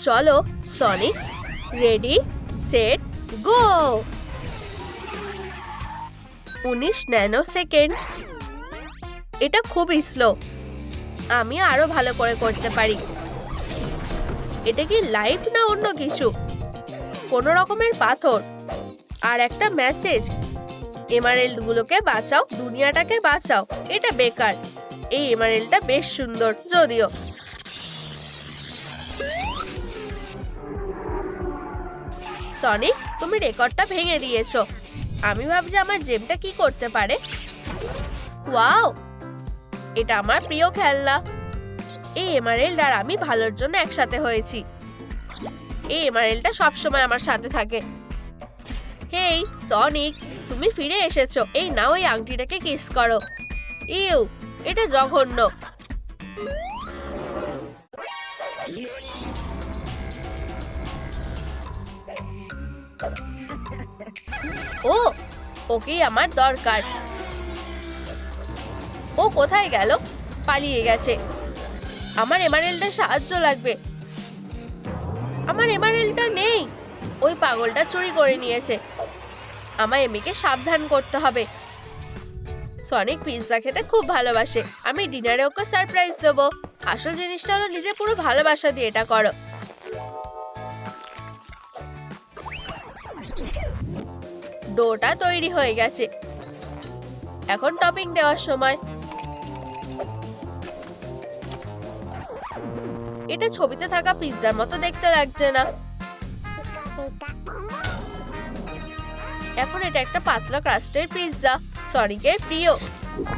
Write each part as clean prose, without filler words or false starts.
চলো Sonic, ready set go. 19 nano second. এটা খুবই স্লো, আমি আরো ভালো করে করতে পারি। এটা কি লাইভ না অন্য কিছু? কোন রকমের পাথর আর একটা মেসেজ, এমারেল্ড গুলোকে বাঁচাও, দুনিয়াটাকে বাঁচাও। এটা বেকার। এই এমারেল্ডটা বেশ সুন্দর যদিও। সনিক, তুমি রেকর্ডটা ভেঙে দিয়েছো। আমি ভাবছি আমার জেমটা কি করতে পারে। ওয়াও, এটা আমার প্রিয় খেলনা। এই এমারেল্ড আর আমি ভালোর জন্য একসাথে হয়েছি। এই এমারেল্ডটা সবসময় আমার সাথে থাকে। হেই সনিক, তুমি ফিরে এসেছো। এই নাও, এই আংটিটাকে কিস করো। ইউ, এটা জঘন্য। ও, ওকেই আমার দরকার। ও কোথায় গেল? পালিয়ে গেছে। আমার এমারেল্ডের সাহায্য লাগবে। আমার এমারেল্ডটা নেই। ওই পাগলটা চুরি করে নিয়েছে। আমায় এমিকে সাবধান করতে হবে। সনিক পিৎজা খেতে খুব ভালোবাসে। আমি ডিনারে ওকে সারপ্রাইজ দেবো। আসল জিনিসটা হলো নিজে পুরো ভালোবাসা দিয়ে এটা করো। ডোটা তৈরি হয়ে গেছে। এখন টপিং দেওয়ার সময়। এটা ছবিতে থাকা পিৎজার মতো দেখতে লাগছে না। এখন এটা একটা পাতলা ক্রাস্টের পিৎজা, সনিকের প্রিয়।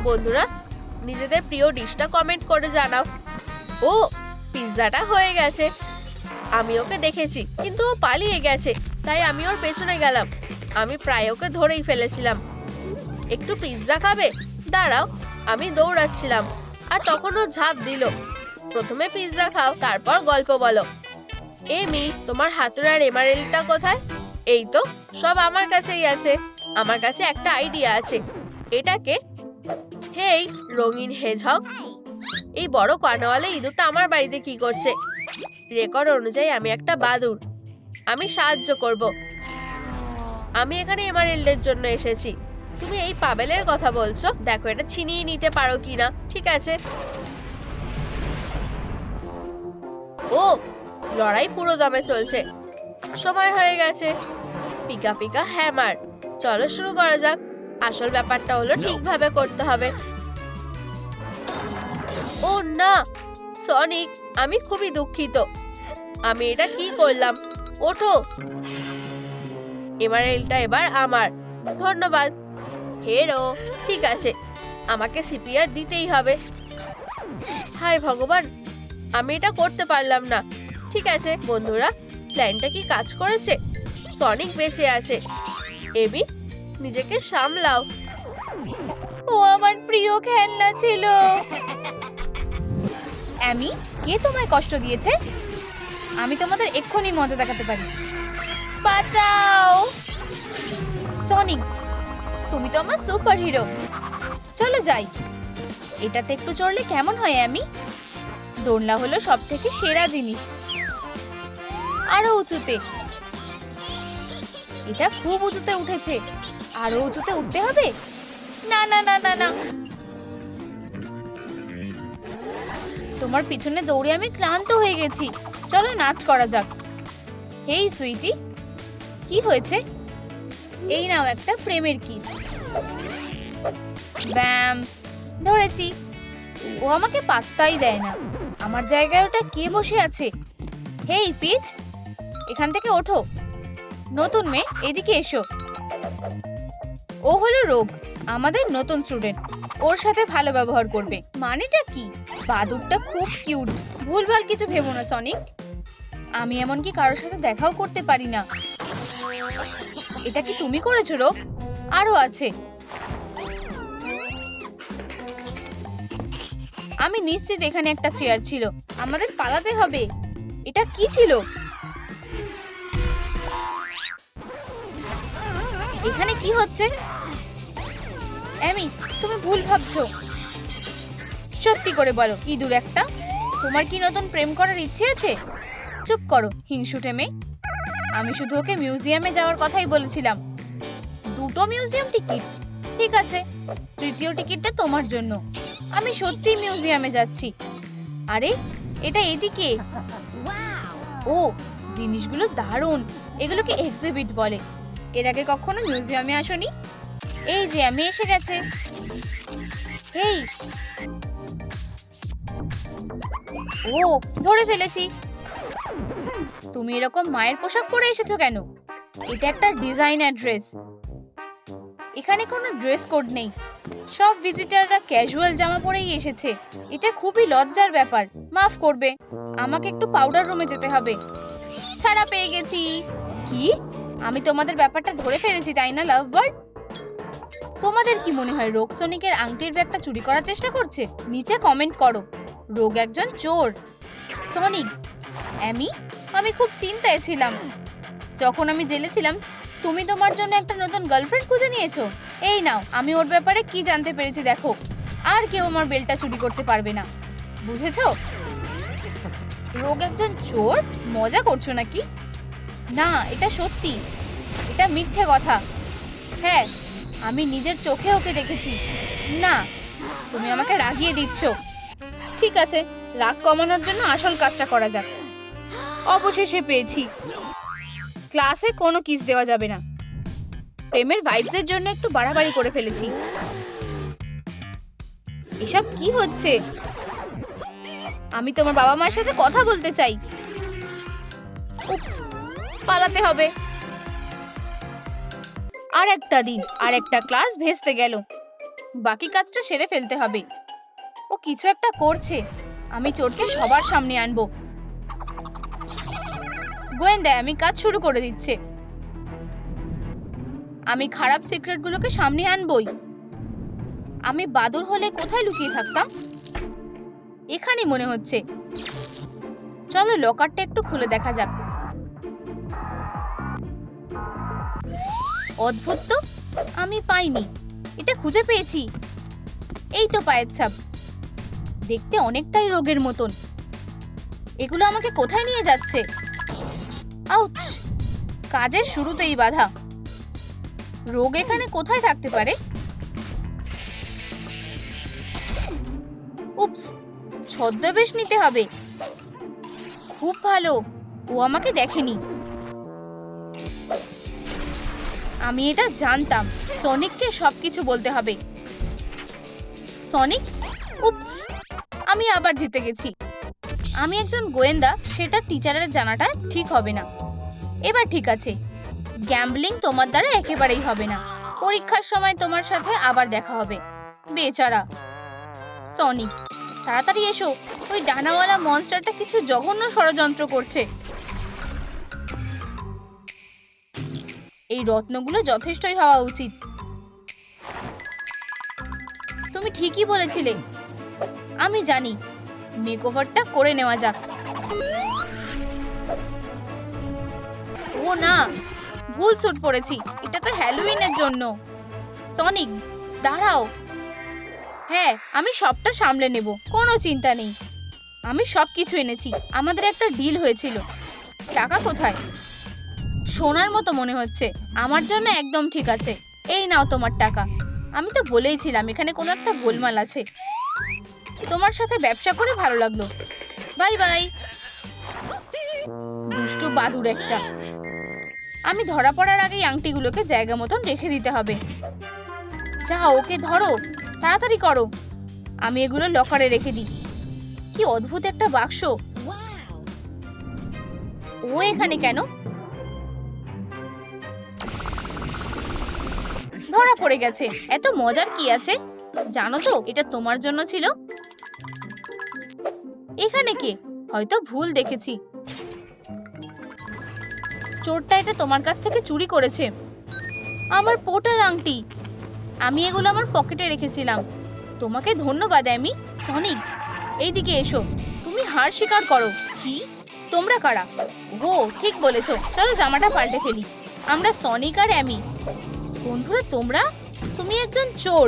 বন্ধুরা, নিজেদের প্রিয় ডিশটা কমেন্ট করে জানাও। ও, পিৎজাটা হয়ে গেছে। আমি ওকে দেখেছি, কিন্তু ও পালিয়ে গেছে, তাই আমি ওর পেছনে গেলাম। আমি প্রায় ওকে ধরেই ফেলেছিলাম। একটু পিৎজা খাবে? দাঁড়াও, আমি দৌড়াচ্ছিলাম, আর তখন ও ঝাঁপ দিল। প্রথমে পিৎজা খাও, তারপর গল্প বলো। এমি, তোমার হাতুড়ার এমারেল্ডটা কোথায়? এই তো, সব আমার কাছেই আছে। আমার কাছে একটা আইডিয়া আছে। এটাকে, হেই রঙিন হেজহগ, এই বড় কানওয়ালা ইঁদুরটা আমার বাড়িতে কি করছে? রেকর্ড অনুযায়ী আমি একটা বাদুড়। আমি সাহায্য করব। আমি এখানে এমারেল্ডের জন্য এসেছি। তুমি এই পাবেলের কথা বলছো? দেখো এটা ছিনিয়ে নিতে পারো কিনা। ঠিক আছে। ও, লড়াই পুরো দমে চলছে। সময় হয়ে গেছে। Pika Pika hammer. চলো শুরু করা যাক। আসল ব্যাপারটা হলো ঠিকভাবে করতে হবে। ও না, সনিক, আমি খুবই দুঃখিত। আমি এটা কি করলাম? ওঠো। এমারেল্ডটা এবার আমার। ধন্যবাদ। হেরো, ঠিক আছে, আমাকে সিপিআর দিতেই হবে। হায় ভগবান, আমি এটা করতে পারলাম না। ঠিক আছে বন্ধুরা, প্ল্যানটা কি কাজ করেছে? সনিক বেঁচে আছে। এবি, নিজেকে সামলাও। ও আমার প্রিয় খেলনা ছিল। অ্যামি, কে তোমায় কষ্ট দিয়েছে? আমি তোমাদের এক্ষুনি মজা দেখাতে পারি। বাঁচাও। সনিক, তুমি তো আমার সুপার হিরো। চলো যাই। এটাতে একটু চড়লে কেমন হয় অ্যামি? দোলনা হলো সব থেকে সেরা জিনিস। আরো উঁচুতে। এটা খুব উঁচুতে উঠেছে। আরো উঁচুতে উঠতে হবে। না না না না না, তোমার পিছনে দৌড়ে আমি ক্লান্ত হয়ে গেছি। চলো নাচ করা যাক। হেই সুইটি, কি হয়েছে? এই নাও একটা প্রেমের কিস। ব্যাম, ধরেছি। ও আমাকে পাত্তাই দেয় না। আমার জায়গায় ওটা কে বসে আছে? হেই পিচ, এখান থেকে ওঠো। নতুন মেয়ে, এদিকে এসো। ও হলো রোগ, আমাদের নতুন স্টুডেন্ট। ওর সাথে ভালো ব্যবহার করবে। মানেটা কি? বাদুরটা খুব কিউট। ভুলভাল কিছু ভেবো না সনিক। আমি এমনকি কারোর সাথে দেখাও করতে পারি না। এটা কি তুমি করেছো রোগ? আরো আছে। আমি নিশ্চিত এখানে একটা চেয়ার ছিল। আমাদের পালাতে হবে। এটা কি ছিল? এখানে কি হচ্ছে? অ্যামি, তুমি ভুল ভাবছো। সত্যি করে বলো ইঁদুর একটা, তোমার কি নতুন প্রেম করার ইচ্ছে আছে? চুপ করো হিংসুটে মেয়ে। আমি শুধু ওকে মিউজিয়ামে যাওয়ার কথাই বলেছিলাম। দুটো মিউজিয়াম টিকিট? ঠিক আছে, তৃতীয় টিকিটটা তোমার জন্য। আমি সত্যি মিউজিয়ামে যাচ্ছি। আরে এটা এদিকে। ও, জিনিসগুলো দারুণ। এগুলোকে এক্সিবিট বলে। এর আগে কখনো মিউজিয়ামে আসোনি? এই যে আমি এসে গেছে। হেই, ও ধরে ফেলেছি। তুমি এরকম মায়ের পোশাক পরে এসেছো কেন? এটা একটা ডিজাইনার ড্রেস। এখানে কোনো ড্রেস কোড নেই। সব ভিজিটাররা ক্যাজুয়াল জামা পরেই এসেছে। এটা খুবই লজ্জার ব্যাপার। মাফ করবে, আমাকে একটু পাউডার রুমে যেতে হবে। ছাড়া পেয়ে গেছি। কি? আমি তোমাদের ব্যাপারটা ধরে ফেলেছি তাই না লাভ বার্ড? তোমাদের কি মনে হয় রোগ সনিকের আংটির ব্যাগটা চুরি করার চেষ্টা করছে? নিচে কমেন্ট করো। রোগ একজন চোর। সনিক, আমি খুব চিন্তায় ছিলাম। যখন আমি জেলে ছিলাম, তুমি তোমার জন্য একটা নতুন গার্লফ্রেন্ড খুঁজে নিয়েছো। এই নাও, আমি ওর ব্যাপারে কি জানতে পেরেছি দেখো। আর কেউ আমার বেলটা চুরি করতে পারবে না, বুঝেছো? রোগ একজন চোর? মজা করছো নাকি? না, এটা সত্যি। এটা মিথ্যে কথা। হ্যাঁ, আমি নিজের চোখে ওকে দেখেছি। না, তুমি আমাকে রাগিয়ে দিচ্ছ। ঠিক আছে, রাগ কমানোর জন্য আসল কাজটা করা যাক। অবশেষে পেয়েছি। ক্লাসে কোনো কিস দেওয়া যাবে না। প্রেমের ভাইবসের জন্য একটু বাড়াবাড়ি করে ফেলেছি। এসব কি হচ্ছে? আমি তোমার বাবা মায়ের সাথে কথা বলতে চাই। উপস, পালাতে হবে। আর একটা দিন, আর একটা ক্লাস ভেস্তে গেল। বাকি কাজটা সেরে ফেলতে হবে। ও কিছু একটা করছে। আমি চোরকে সবার সামনে আনবো। গোয়েন্দা আমি কাজ শুরু করে দিচ্ছে। আমি খারাপ সিক্রেটগুলোকে সামনে আনবই। আমি বাদুর হলে কোথায় লুকিয়ে থাকতাম? এখানে মনে হচ্ছে। চলো লকারটা একটু খুলে দেখা যাক। অদ্ভুত তো, আমি পাইনি। এটা খুঁজে পেয়েছি। এই তো পায়ের ছাপ। দেখতে অনেকটাই রোগের মতন। এগুলো আমাকে কোথায় নিয়ে যাচ্ছে? আউচ! কাজের শুরুতেই বাধা। রোগ এখানে কোথায় থাকতে পারে? উপস, ছদ্মবেশ নিতে হবে। খুব ভালো, ও আমাকে দেখেনি। আমি এটা জানতাম। সনিককে সবকিছু বলতে হবে। সনিক, উপস, আমি আবার জিতে গেছি। আমি একজন গোয়েন্দা, সেটা টিচারের জানাটা ঠিক হবে না। এবার ঠিক আছে, গ্যাম্বলিং তোমার দ্বারা একেবারেই হবে না। পরীক্ষার সময় তোমার সাথে আবার দেখা হবে। বেচারা সনিক, তাড়াতাড়ি এসো। ওই ডানাওয়ালা মনস্টারটা কিছু জঘন্য ষড়যন্ত্র করছে। এই রত্নগুলো যথেষ্টই হওয়া উচিত। তুমি ঠিকই বলেছিলে। আমি জানি, মেকওভারটা করে নেওয়া যাক। ও না, ভুল স্যুট পরেছি। এটা তো হ্যালোউইনের জন্য। সনিক দাঁড়াও। হ্যাঁ, আমি সবটা সামলে নেব, কোনো চিন্তা নেই। আমি সব কিছু এনেছি। আমাদের একটা ডিল হয়েছিল। টাকা কোথায়? সোনার মতো মনে হচ্ছে। আমার জন্য একদম ঠিক আছে। এই নাও তোমার টাকা। আমি তো বলেইছিলাম এখানে কোনো একটা গোলমাল আছে। তোমার সাথে ব্যবসা করে ভালো লাগলো। Bye bye. দুষ্টু বাদুর একটা। আমি ধরা পড়ার আগেই আংটিগুলোকে জায়গা মতন রেখে দিতে হবে। যাও, ওকে ধরো, তাড়াতাড়ি করো। আমি এগুলো লকারে রেখে দিই। কি অদ্ভুত একটা বাক্স। ও এখানে কেন? ধরা পড়ে গেছে। এত মজার কি আছে জানো তো? এটা তোমার জন্য ছিল। এখানে কে? হয়তো ভুল দেখেছি। চোরটা এটা তোমার কাছ থেকে চুরি করেছে। আমার পোটার আংটি। আমি এগুলো আমার পকেটে রেখেছিলাম। তোমাকে ধন্যবাদ অ্যামি। সনিক, এইদিকে এসো। তুমি হার স্বীকার করো। কি? তোমরা কারা? ও ঠিক বলেছো, চলো জামাটা পাল্টে ফেলি। আমরা সনিক আর অ্যামি। বন্ধুরা তোমরা? তুমি একজন চোর।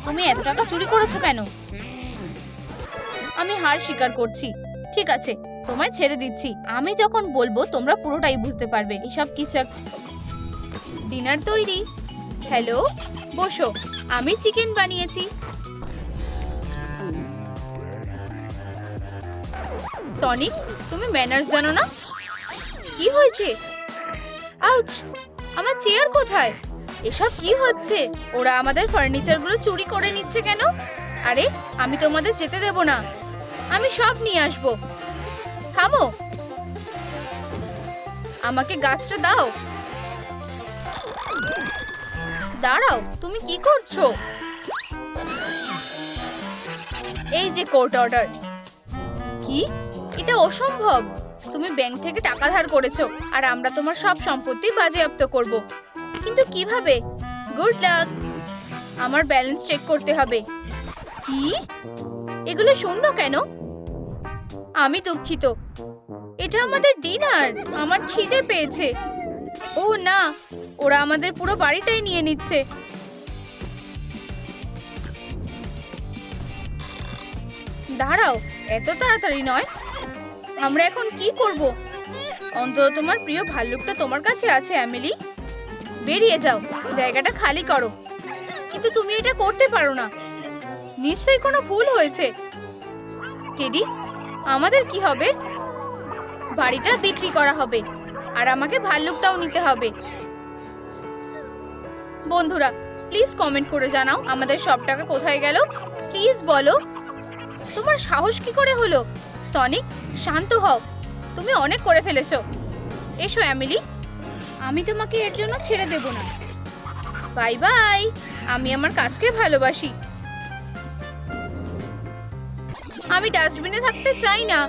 তুমি এত টাকা চুরি করেছো কেন? আমি হার স্বীকার করছি। ঠিক আছে, তোমায় ছেড়ে দিচ্ছি। আমি যখন বলবো তোমরা পুরোটাই বুঝতে পারবে। এসব কিছু ডিনার তৈরি। হ্যালো, বসো। আমি চিকেন বানিয়েছি। সনিক, তুমি ম্যানার্স জানো না? কি হয়েছে? আউচ! আমার চেয়ার কোথায়? এসব কি হচ্ছে? ওরা আমাদের ফার্নিচারগুলো চুরি করে নিচ্ছে কেন? আরে, আমি তোমাদের যেতে দেব না। আমি সব নিয়ে আসবো। থামো, আমাকে গাছটা দাও। দাঁড়াও, তুমি কি করছো? এই যে কোর্ট অর্ডার। কি? এটা অসম্ভব। তুমি ব্যাংক থেকে টাকা ধার করেছো আর আমরা তোমার সব সম্পত্তি বাজেয়াপ্ত করব। কিন্তু কিভাবে? Good luck. আমার ব্যালেন্স চেক করতে হবে। কি? এগুলো শূন্য কেন? আমি দুঃখিত। এটা আমাদের ডিনার। আমার খিদে পেয়েছে। ও না, ওরা আমাদের পুরো বাড়িটাই নিয়ে নিচ্ছে। দাঁড়াও, এত তাড়াতাড়ি নয়। আমরা এখন কি করব? অন্তত তোমার প্রিয় ভাল্লুকটা তোমার কাছে আছে, এমিলি। বেরিয়ে যাও, জায়গাটা খালি করো। কিন্তু তুমি এটা করতে পারো না। নিশ্চয়ই কোনো ভুল হয়েছে। টেডি, আমাদের কি হবে? বাড়িটা বিক্রি করা হবে আর আমাকে ভাল্লুকটাও নিতে হবে। বন্ধুরা, প্লিজ কমেন্ট করে জানাও আমাদের সব টাকা কোথায় গেল। প্লিজ বলো, তোমার সাহস কি করে হলো? সনিক, শান্ত হও। তুমি অনেক করে ফেলেছো। এসো এমিলি, আমি তোমাকে এর জন্য ছেড়ে দেব না। Bye bye. আমি আমার কাজকে ভালোবাসি। আমি ডাস্টবিনে থাকতে চাই না।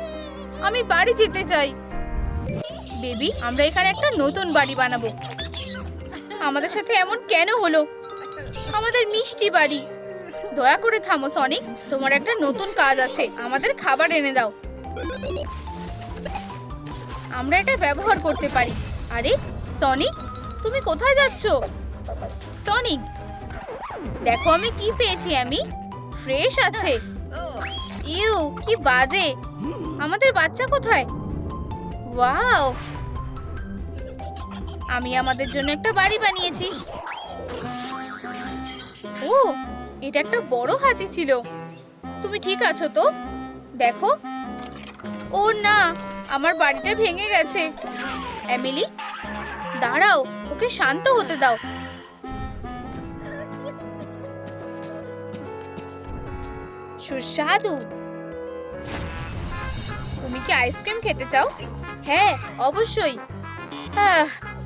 আমি বাড়ি যেতে চাই। বেবি, আমরা এখানে একটা নতুন বাড়ি বানাবো। আমাদের সাথে এমন কেন হলো? আমাদের মিষ্টি বাড়ি। দয়া করে থামো সনিক, তোমার একটা নতুন কাজ আছে। আমাদের খাবার এনে দাও। আমরা এটা ব্যবহার করতে পারি। আরে সনিক, তুমি কোথায় যাচ্ছ? সনিক, দেখো আমি কি পেয়েছি। আমি ফ্রেশ আছে। ইউ, কি বাজে। আমাদের বাচ্চা কোথায়? ওয়াও, আমি আমাদের জন্য একটা বাড়ি বানিয়েছি। ও, এটা একটা বড় হাঁচি ছিল। তুমি ঠিক আছো তো? দেখো। ও না, আমার বাড়িটা ভেঙে গেছে। এমিলি, দাঁড়াও, ওকে শান্ত হতে দাও। সুস্বাদু। তুমি কি আইসক্রিম খেতে চাও? হ্যাঁ, অবশ্যই।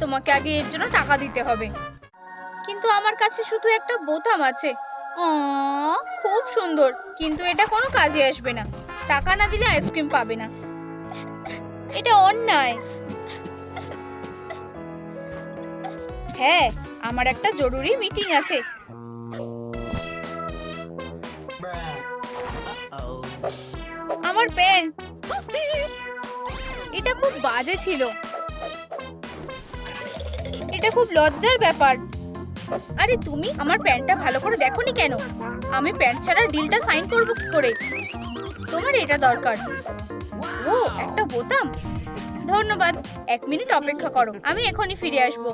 তোমাকে আগে এর জন্য টাকা দিতে হবে। কিন্তু আমার কাছে শুধু একটা বোতাম আছে। খুব সুন্দর, কিন্তু এটা কোনো কাজে আসবে না। টাকা না দিলে আইসক্রিম পাবে না। এটা অন্যায়। হ্যাঁ, আমার একটা জরুরি মিটিং আছে। আমার পেন। এটা খুব বাজে ছিল। এটা খুব লজ্জার ব্যাপার। আরে তুমি আমার প্যান্টটা ভালো করে দেখোনি কেন? আমি প্যান্ট ছাড়া ডিলটা সাইন করব কি করে? তোমার এটা দরকার। ও, একটা বোতাম। ধন্যবাদ। 1 মিনিট অপেক্ষা করো, আমি এখনই ফিরে আসব।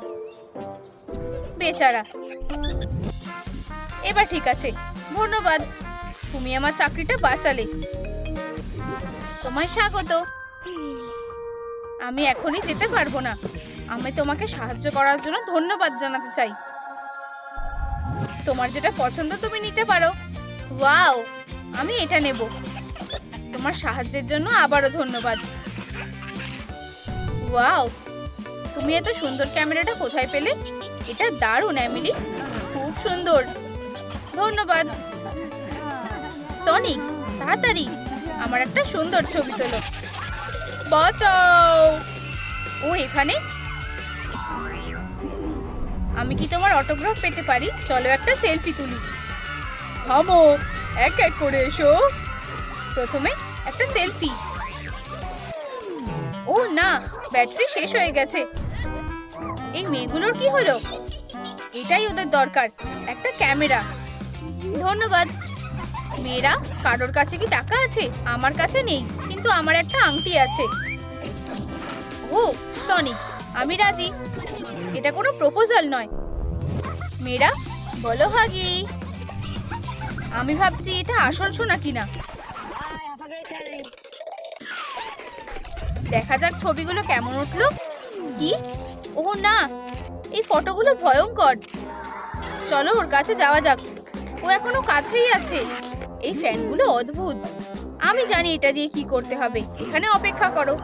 বেচারা। এবার ঠিক আছে। ধন্যবাদ, তুমি আমার চাকরিটা বাঁচালে। তোমায় স্বাগত। আমি এখনই যেতে পারবো না। আমি তোমাকে সাহায্য করার জন্য ধন্যবাদ জানাতে চাই। তোমার যেটা পছন্দ তুমি নিতে পারো। ওয়াও, আমি এটা নেব। তোমার সাহায্যের জন্য আবারও ধন্যবাদ। ওয়াও, তুমি এত সুন্দর ক্যামেরাটা কোথায় পেলে? এটা দারুণ এমিলি, খুব সুন্দর। ধন্যবাদ। সনিক, তাড়াতাড়ি আমার একটা সুন্দর ছবি তোলো। বাঁচাও। ও এখানে। আমি কি তোমার অটোগ্রাফ পেতে পারি? চলো একটা সেলফি তুলি। থামো, এক এক করে এসো। প্রথমে একটা সেলফি। ও না, ব্যাটারি শেষ হয়ে গেছে। এই মেয়েগুলোর কি হলো? এটাই ওদের দরকার, একটা ক্যামেরা। ধন্যবাদ। মেয়েরা, কারোর কাছে কি টাকা আছে? আমার কাছে নেই, কিন্তু কিন্তু আমার একটা আংটি আছে। ও সনিক, আমি রাজি। এটা কোনো প্রপোজাল নয়। মেয়েরা বলো হাগি। আমি ভাবছি এটা আসল সোনা কিনা। দেখা যাক ছবিগুলো কেমন উঠলো। কি? ও না, এই ফটোগুলো ভয়ঙ্কর। চলো ওর কাছে যাওয়া যাক। ও এখনো কাছেই আছে। এই ফ্যানগুলো অদ্ভুত। আমি জানি এটা দিয়ে কি করতে হবে। এখানে অপেক্ষা করো।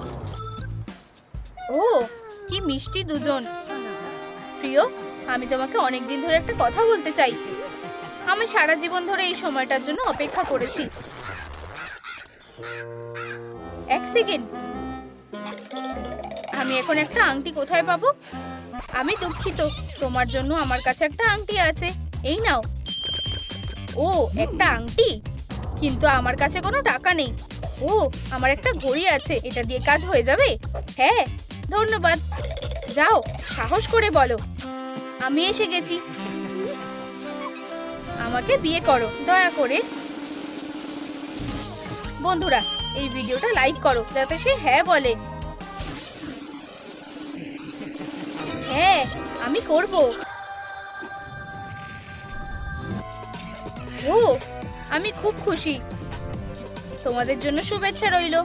ও কি মিষ্টি দুজন। প্রিয়, আমি তোমাকে অনেক দিন ধরে একটা কথা বলতে চাই। আমি সারা জীবন ধরে এই সময়টার জন্য অপেক্ষা করেছি। এক সেকেন্ড, আমি এখন একটা আংটি কোথায় পাবো? আমি দুঃখিত, তোমার জন্য আমার কাছে একটা আংটি আছে। এই নাও। ও একটা আংটি, কিন্তু আমার কাছে কোনো টাকা নেই। ও আমার একটা ঘড়ি আছে, এটা দিয়ে কাজ হয়ে যাবে? হ্যাঁ ধন্যবাদ। যাও, সাহস করে বলো। আমি এসে গেছি। আমাকে বিয়ে করো দয়া করে। বন্ধুরা, এই ভিডিওটা লাইক করো যাতে সে হ্যাঁ বলে। হ্যাঁ আমি করব। ও আমি খুব খুশি। তোমাদের জন্য শুভেচ্ছা রইলো।